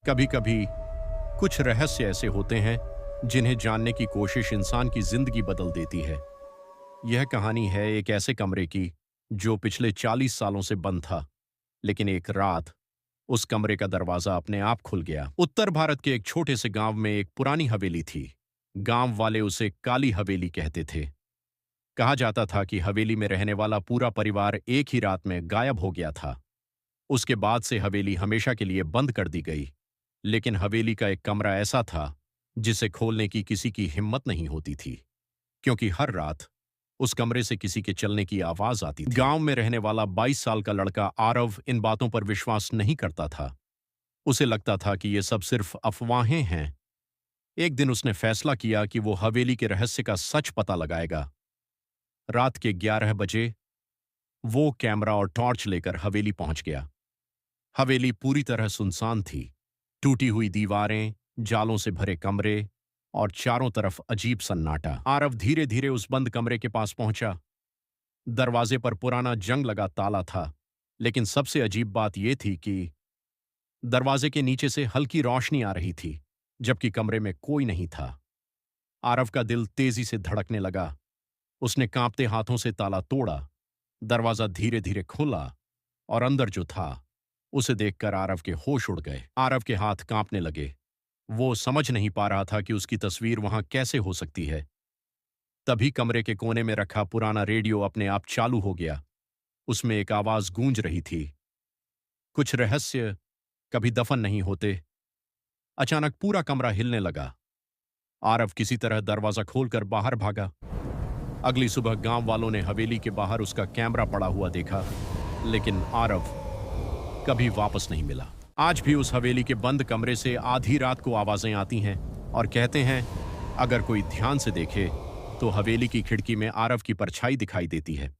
कभी कभी कुछ रहस्य ऐसे होते हैं जिन्हें जानने की कोशिश इंसान की जिंदगी बदल देती है। यह कहानी है एक ऐसे कमरे की जो पिछले 40 सालों से बंद था, लेकिन एक रात उस कमरे का दरवाजा अपने आप खुल गया। उत्तर भारत के एक छोटे से गांव में एक पुरानी हवेली थी। गांव वाले उसे काली हवेली कहते थे। कहा जाता था कि हवेली में रहने वाला पूरा परिवार एक ही रात में गायब हो गया था। उसके बाद से हवेली हमेशा के लिए बंद कर दी गई। लेकिन हवेली का एक कमरा ऐसा था जिसे खोलने की किसी की हिम्मत नहीं होती थी, क्योंकि हर रात उस कमरे से किसी के चलने की आवाज आती थी। गांव में रहने वाला 22 साल का लड़का आरव इन बातों पर विश्वास नहीं करता था। उसे लगता था कि ये सब सिर्फ अफवाहें हैं। एक दिन उसने फैसला किया कि वो हवेली के रहस्य का सच पता लगाएगा। रात के 11 बजे वो कैमरा और टॉर्च लेकर हवेली पहुंच गया। हवेली पूरी तरह सुनसान थी। टूटी हुई दीवारें, जालों से भरे कमरे और चारों तरफ अजीब सन्नाटा। आरव धीरे धीरे उस बंद कमरे के पास पहुंचा। दरवाजे पर पुराना जंग लगा ताला था, लेकिन सबसे अजीब बात यह थी कि दरवाजे के नीचे से हल्की रोशनी आ रही थी, जबकि कमरे में कोई नहीं था। आरव का दिल तेजी से धड़कने लगा। उसने कांपते हाथों से ताला तोड़ा। दरवाजा धीरे धीरे खुला और अंदर जो था उसे देखकर आरव के होश उड़ गए। आरव के हाथ कांपने लगे। वो समझ नहीं पा रहा था कि उसकी तस्वीर वहां कैसे हो सकती है। तभी कमरे के कोने में रखा पुराना रेडियो अपने आप चालू हो गया। उसमें एक आवाज गूंज रही थी, कुछ रहस्य कभी दफन नहीं होते। अचानक पूरा कमरा हिलने लगा। आरव किसी तरह दरवाजा खोलकर बाहर भागा। अगली सुबह गांव वालों ने हवेली के बाहर उसका कैमरा पड़ा हुआ देखा, लेकिन आरव कभी वापस नहीं मिला। आज भी उस हवेली के बंद कमरे से आधी रात को आवाजें आती हैं और कहते हैं अगर कोई ध्यान से देखे तो हवेली की खिड़की में आरव की परछाई दिखाई देती है।